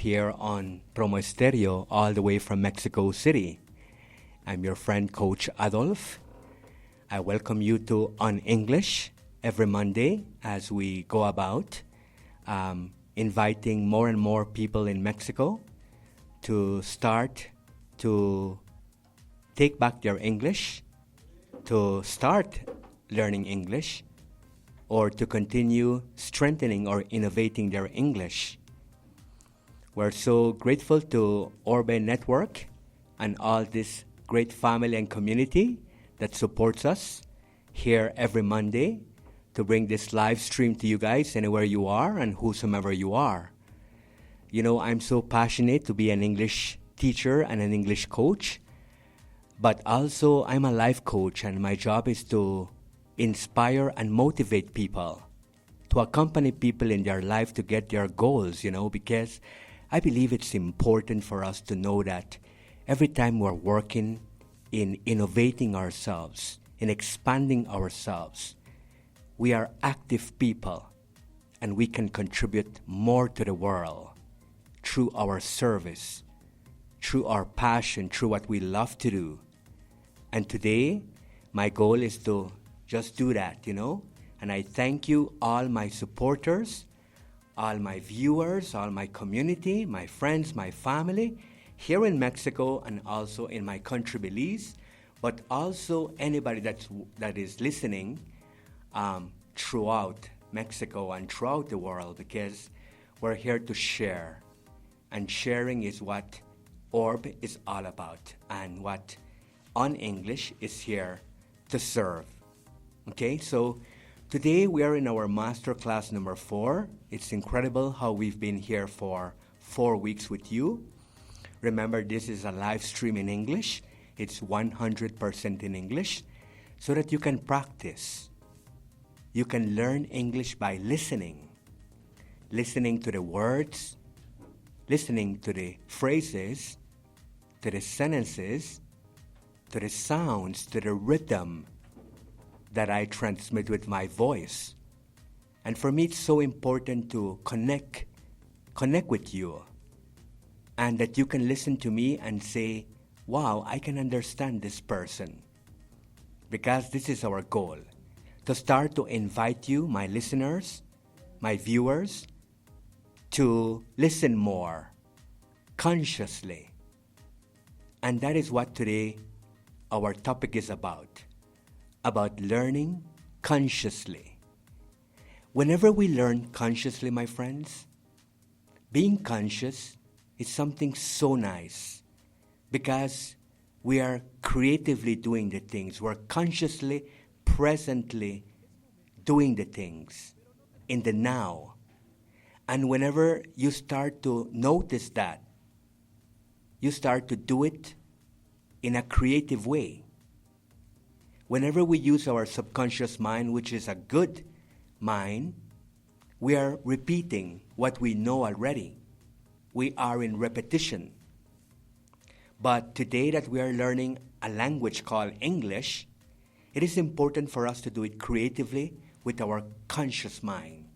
here on Promo Stereo all the way from Mexico City. I'm your friend Coach Adolf. I welcome you to On English every Monday as we go about inviting more and more people in Mexico to start to take back their English, to start learning English, or to continue strengthening or innovating their English. We're so grateful to Orbe Network and all this great family and community that supports us here every Monday to bring this live stream to you guys anywhere you are and whosoever you are. You know, I'm so passionate to be an English teacher and an English coach, but also I'm a life coach, and my job is to inspire and motivate people, to accompany people in their life to get their goals, because I believe it's important for us to know that every time we're working in innovating ourselves, in expanding ourselves, we are active people and we can contribute more to the world through our service, through our passion, through what we love to do. And today, my goal is to just do that, And I thank you, all my supporters, all my viewers, all my community, my friends, my family, here in Mexico and also in my country, Belize, but also anybody that is listening throughout Mexico and throughout the world, because we're here to share. And sharing is what Orb is all about, and what On English is here to serve. Okay, so today we are in our master class number 4. It's incredible how we've been here for 4 weeks with you. Remember, this is a live stream in English. It's 100% in English, so that you can practice. You can learn English by listening to the words, listening to the phrases, to the sentences, to the sounds, to the rhythm that I transmit with my voice. And for me, it's so important to connect with you, and that you can listen to me and say, wow, I can understand this person. Because this is our goal, to start to invite you, my listeners, my viewers, to listen more consciously. And that is what today our topic is about learning consciously. Whenever we learn consciously, my friends, being conscious is something so nice, because we are creatively doing the things. We're consciously, presently doing the things in the now. And whenever you start to notice that, you start to do it in a creative way. Whenever we use our subconscious mind, which is a good mind, we are repeating what we know already. We are in repetition. But today that we are learning a language called English, it is important for us to do it creatively with our conscious mind.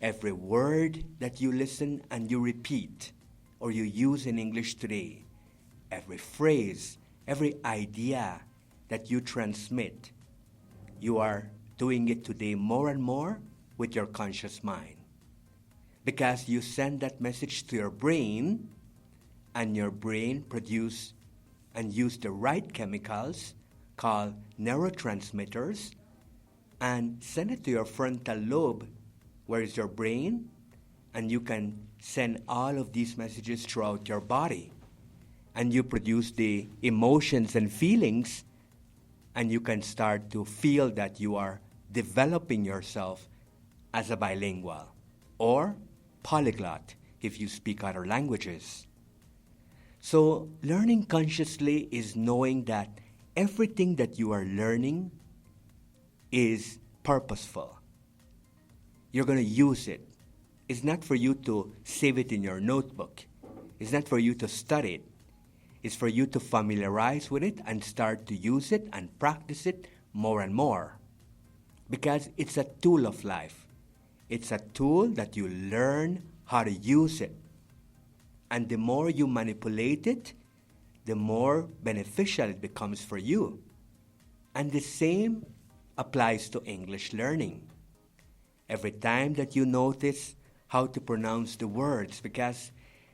Every word that you listen and you repeat or you use in English today, every phrase, every idea that you transmit, you are doing it today more and more with your conscious mind. Because you send that message to your brain, and your brain produce and use the right chemicals called neurotransmitters and send it to your frontal lobe, where is your brain, and you can send all of these messages throughout your body. And you produce the emotions and feelings, and you can start to feel that you are developing yourself as a bilingual or polyglot if you speak other languages. So learning consciously is knowing that everything that you are learning is purposeful. You're going to use it. It's not for you to save it in your notebook. It's not for you to study it. It's for you to familiarize with it and start to use it and practice it more and more. Because it's a tool of life. It's a tool that you learn how to use it. And the more you manipulate it, the more beneficial it becomes for you. And the same applies to English learning. Every time that you notice how to pronounce the words, because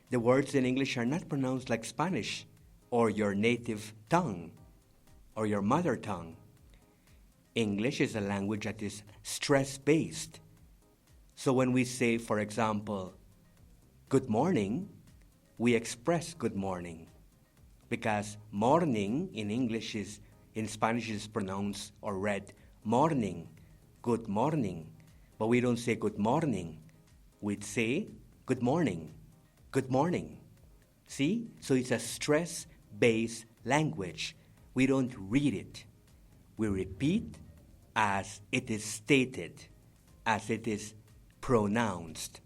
the words in English are not pronounced like Spanish or your native tongue or your mother tongue. English is a language that is stress-based. So when we say, for example, good morning, we express good morning, because morning in English in Spanish is pronounced or read morning, good morning. But we don't say good morning. We'd say good morning, good morning. See? So it's a stress-based language. We don't read it. We repeat as it is stated, as it is pronounced.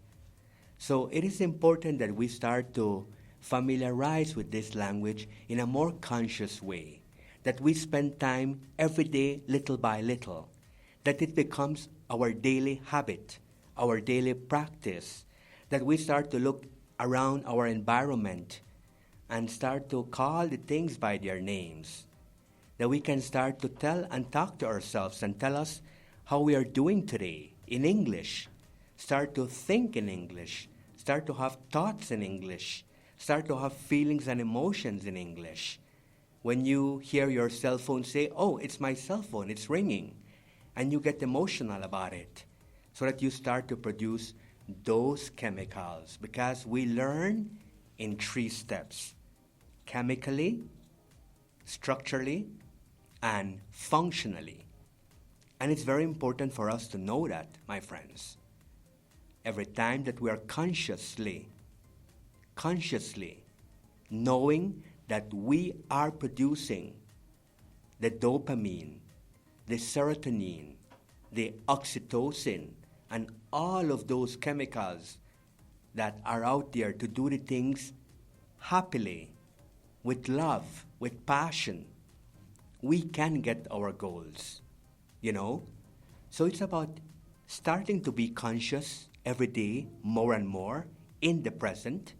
So it is important that we start to familiarize with this language in a more conscious way, that we spend time every day little by little, that it becomes our daily habit, our daily practice, that we start to look around our environment and start to call the things by their names, that we can start to tell and talk to ourselves and tell us how we are doing today in English, start to think in English, start to have thoughts in English, start to have feelings and emotions in English. When you hear your cell phone say, oh, it's my cell phone, it's ringing, and you get emotional about it, so that you start to produce those chemicals, because we learn in 3 steps: chemically, structurally, and functionally. And it's very important for us to know that, my friends. Every time that we are consciously knowing that we are producing the dopamine, the serotonin, the oxytocin, and all of those chemicals that are out there to do the things happily, with love, with passion, we can get our goals, you know? So it's about starting to be conscious every day more and more in the present,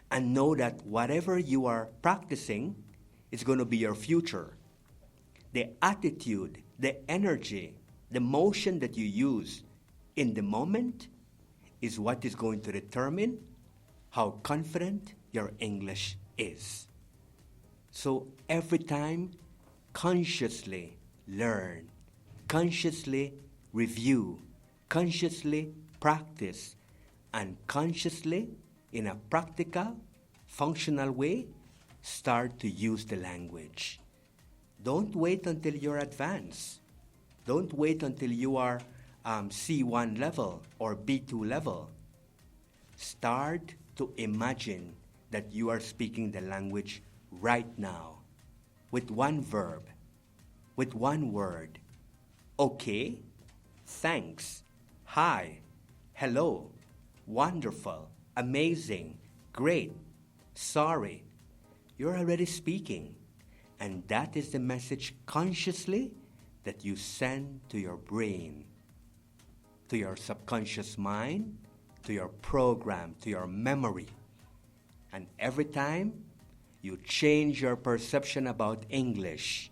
and know that whatever you are practicing is going to be your future. The attitude, the energy, the motion that you use in the moment is what is going to determine how confident your English is. So every time, consciously learn, consciously review, consciously practice, and consciously, in a practical, functional way, start to use the language. Don't wait until you're advanced. Don't wait until you are C1 level or B2 level. Start to imagine that you are speaking the language right now, with one verb, with one word. Okay, thanks, hi, hello, wonderful, amazing, great, sorry. You're already speaking. And that is the message consciously that you send to your brain, to your subconscious mind, to your program, to your memory. And every time you change your perception about English,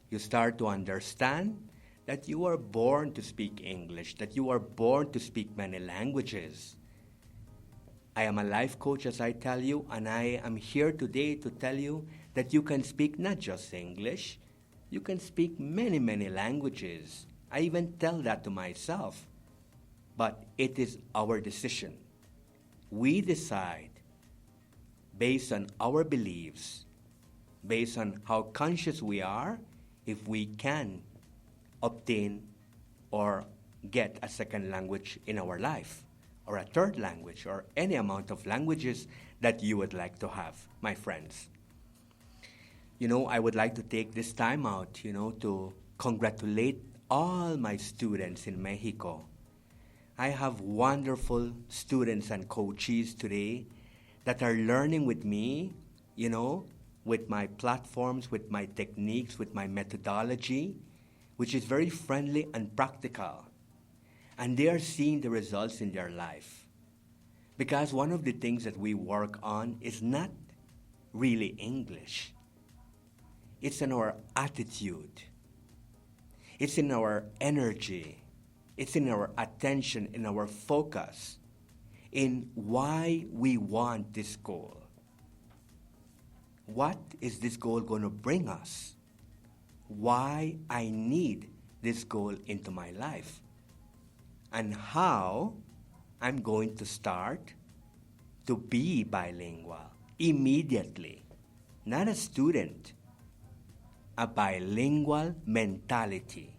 you start to understand that you are born to speak English, that you are born to speak many languages. I am a life coach, as I tell you, and I am here today to tell you that you can speak not just English, you can speak many, many languages. I even tell that to myself. But it is our decision. We decide based on our beliefs, based on how conscious we are, if we can obtain or get a second language in our life, or a third language, or any amount of languages that you would like to have, my friends. You know, I would like to take this time out, to congratulate all my students in Mexico. I have wonderful students and coaches today that are learning with me, with my platforms, with my techniques, with my methodology, which is very friendly and practical. And they are seeing the results in their life. Because one of the things that we work on is not really English. It's in our attitude. It's in our energy. It's in our attention, in our focus, in why we want this goal. What is this goal going to bring us? Why I need this goal into my life? And how I'm going to start to be bilingual immediately. Not a student, a bilingual mentality.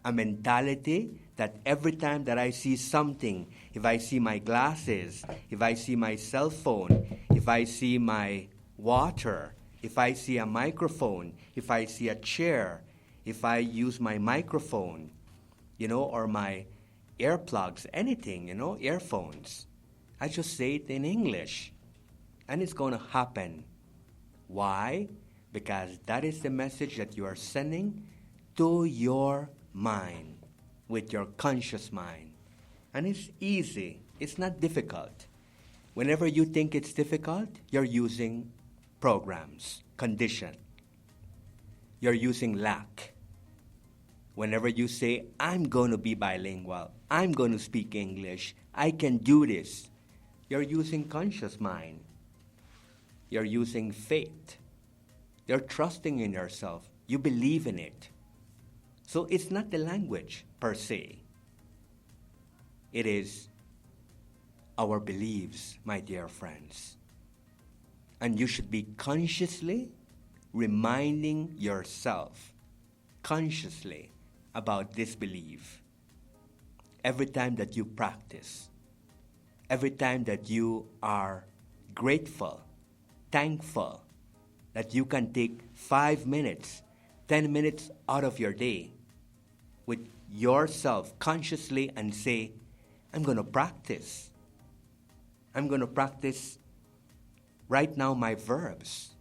A mentality that every time that I see something, if I see my glasses, if I see my cell phone, if I see my water, if I see a microphone, if I see a chair, if I use my microphone, or my earplugs, anything, earphones, I just say it in English. And it's going to happen. Why? Because that is the message that you are sending to your mind, with your conscious mind. And it's easy. It's not difficult. Whenever you think it's difficult, you're using programs, condition. You're using lack. Whenever you say, I'm going to be bilingual, I'm going to speak English, I can do this, you're using conscious mind. You're using faith. You're trusting in yourself. You believe in it. So it's not the language per se. It is our beliefs, my dear friends. And you should be consciously reminding yourself, consciously, about this belief. Every time that you practice, every time that you are grateful, thankful, that you can take 5 minutes, 10 minutes out of your day with yourself consciously and say, I'm going to practice. I'm going to practice right now my verbs.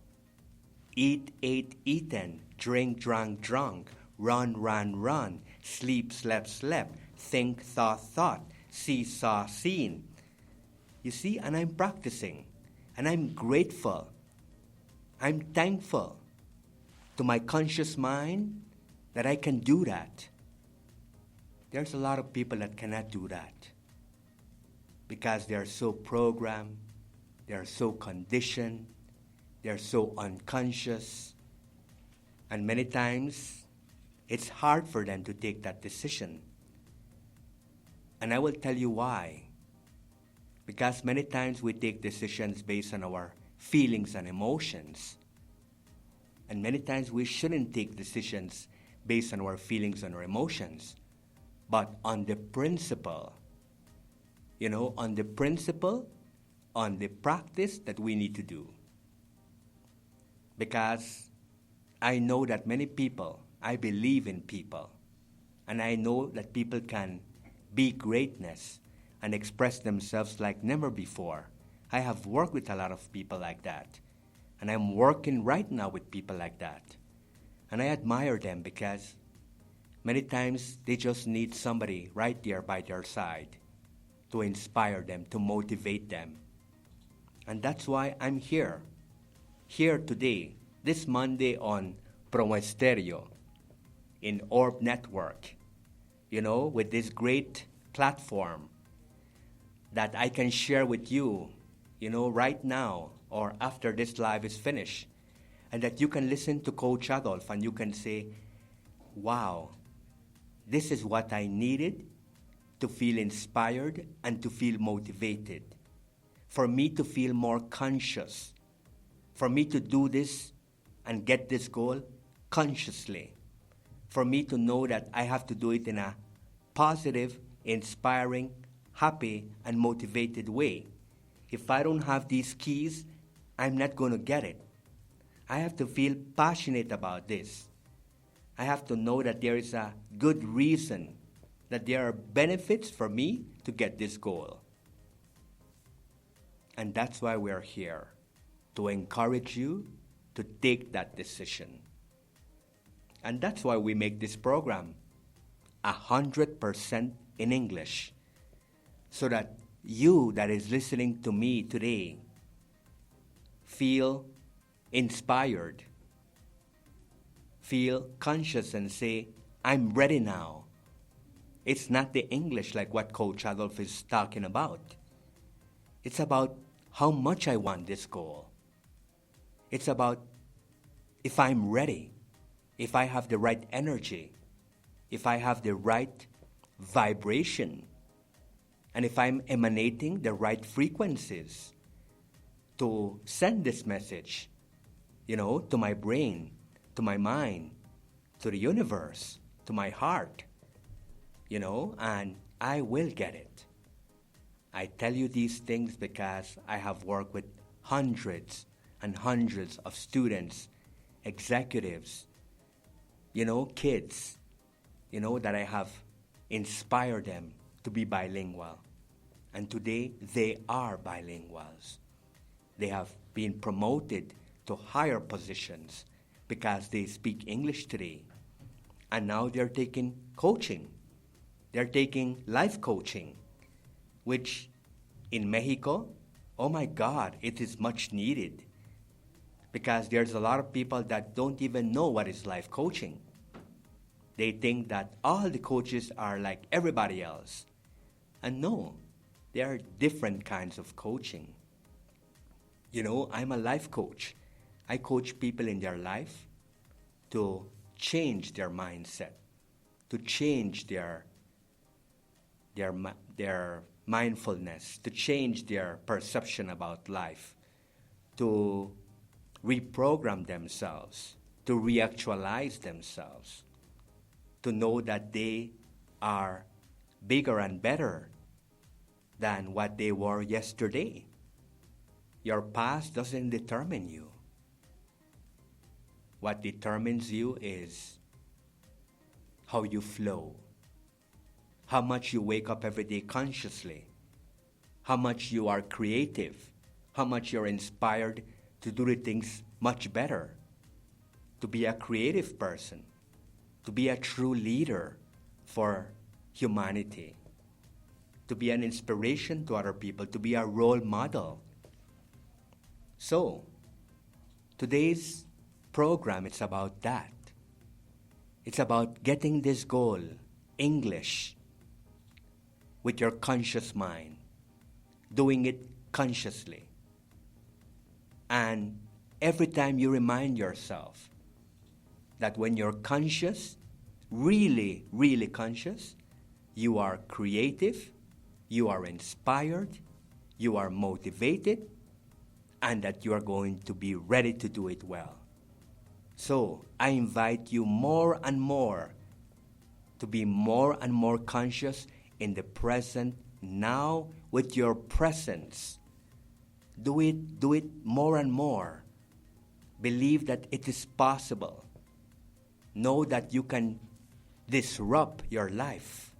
Eat, ate, eaten, drink, drank, drunk, run, ran, run, sleep, slept, slept, think, thought, thought, see, saw, seen. You see, and I'm practicing, and I'm grateful. I'm thankful to my conscious mind that I can do that. There's a lot of people that cannot do that because they're so programmed, they're so conditioned, they're so unconscious, and many times it's hard for them to take that decision. And I will tell you why. Because many times we take decisions based on our feelings and emotions. And many times we shouldn't take decisions based on our feelings and our emotions, but on the principle, on the principle, on the practice that we need to do. Because I know that many people, I believe in people, and I know that people can be greatness and express themselves like never before. I have worked with a lot of people like that, and I'm working right now with people like that. And I admire them because many times they just need somebody right there by their side to inspire them, to motivate them. And that's why I'm here today, this Monday on Promo Stereo in Orb Network, with this great platform that I can share with you, right now or after this live is finished, and that you can listen to Coach Adolf and you can say, wow, this is what I needed to feel inspired and to feel motivated, for me to feel more conscious, for me to do this and get this goal consciously, for me to know that I have to do it in a positive, inspiring, happy, and motivated way. If I don't have these keys, I'm not going to get it. I have to feel passionate about this. I have to know that there is a good reason, that there are benefits for me to get this goal. And that's why we're here, to encourage you to take that decision. And that's why we make this program 100% in English, so that you that is listening to me today feel inspired, feel conscious and say, I'm ready now. It's not the English like what Coach Adolf is talking about. It's about how much I want this goal. It's about if I'm ready, if I have the right energy, if I have the right vibration, and if I'm emanating the right frequencies to send this message, to my brain, to my mind, to the universe, to my heart, and I will get it. I tell you these things because I have worked with hundreds and hundreds of students, executives, kids, that I have inspired them to be bilingual. And today they are bilinguals. They have been promoted to higher positions because they speak English today. And now they're taking coaching. They're taking life coaching, which in Mexico, oh my God, it is much needed. Because there's a lot of people that don't even know what is life coaching. They think that all the coaches are like everybody else. And no, there are different kinds of coaching. I'm a life coach. I coach people in their life to change their mindset, to change their mindfulness, to change their perception about life, to reprogram themselves, to reactualize themselves, to know that they are bigger and better than what they were yesterday. Your past doesn't determine you. What determines you is how you flow, how much you wake up every day consciously, how much you are creative, how much you're inspired to do the things much better, to be a creative person, to be a true leader for humanity, to be an inspiration to other people, to be a role model. So, today's program, it's about that. It's about getting this goal, English, with your conscious mind, doing it consciously. And every time you remind yourself that when you're conscious, really, really conscious, you are creative, you are inspired, you are motivated, and that you are going to be ready to do it well. So I invite you more and more to be more and more conscious in the present now with your presence. Do it more and more. Believe that it is possible. Know that you can disrupt your life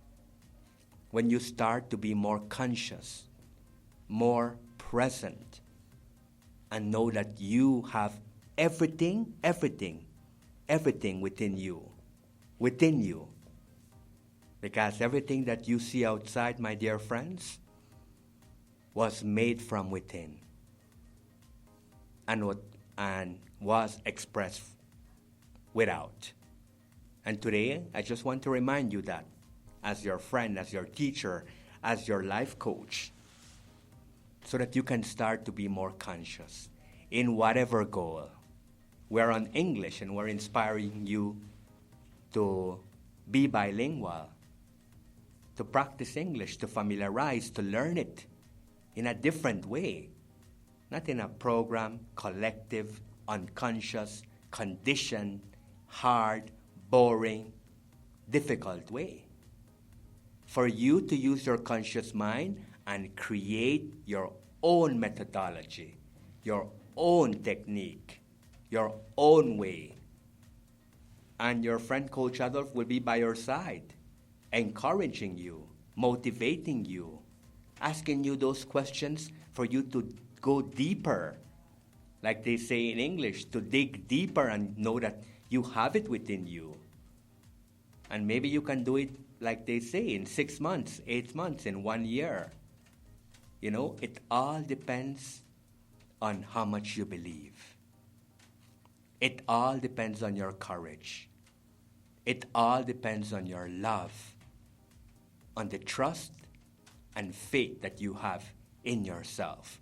when you start to be more conscious, more present, and know that you have everything within you. Because everything that you see outside, my dear friends, was made from within and was expressed without. And today, I just want to remind you that as your friend, as your teacher, as your life coach, so that you can start to be more conscious in whatever goal. We're on English and we're inspiring you to be bilingual, to practice English, to familiarize, to learn it in a different way, not in a program, collective, unconscious, conditioned, hard, boring, difficult way. For you to use your conscious mind and create your own methodology, your own technique, your own way. And your friend Coach Adolf will be by your side, encouraging you, motivating you, asking you those questions for you to go deeper. Like they say in English, to dig deeper and know that you have it within you. And maybe you can do it, like they say, in 6 months, 8 months, in 1 year. It all depends on how much you believe. It all depends on your courage. It all depends on your love, on the trust and faith that you have in yourself,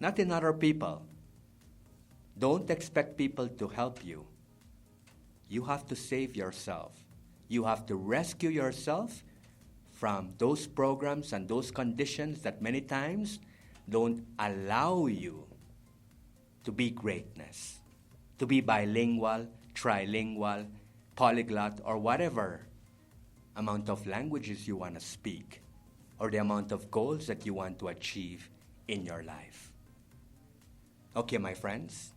not in other people. Don't expect people to help you. You have to save yourself. You have to rescue yourself from those programs and those conditions that many times don't allow you to be greatness, to be bilingual, trilingual, polyglot, or whatever amount of languages you want to speak, or the amount of goals that you want to achieve in your life. Okay, my friends,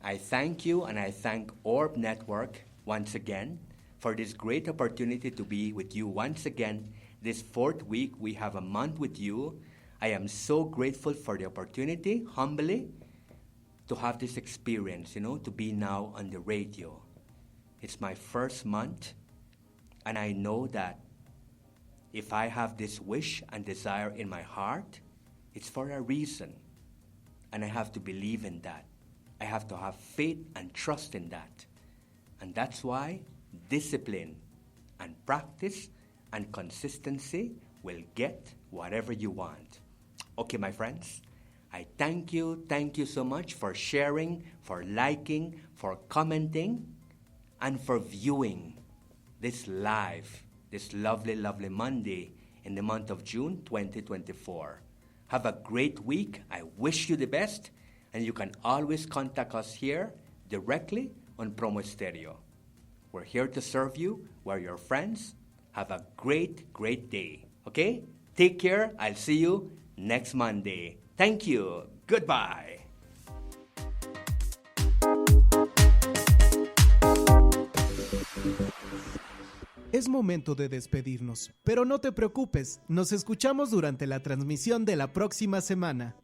I thank you and I thank Orb Network once again for this great opportunity to be with you once again. This fourth week, we have a month with you. I am so grateful for the opportunity, humbly, to have this experience, to be now on the radio. It's my first month, and I know that if I have this wish and desire in my heart, it's for a reason. And I have to believe in that. I have to have faith and trust in that. And that's why discipline and practice and consistency will get whatever you want. Okay, my friends, I thank you so much for sharing, for liking, for commenting, and for viewing this live, this lovely, lovely Monday in the month of June 2024. Have a great week. I wish you the best, and you can always contact us here directly on Promo Stereo. We're here to serve you. We're your friends. Have a great, great day. Okay? Take care. I'll see you next Monday. Thank you. Goodbye. Es momento de despedirnos, pero no te preocupes, nos escuchamos durante la transmisión de la próxima semana.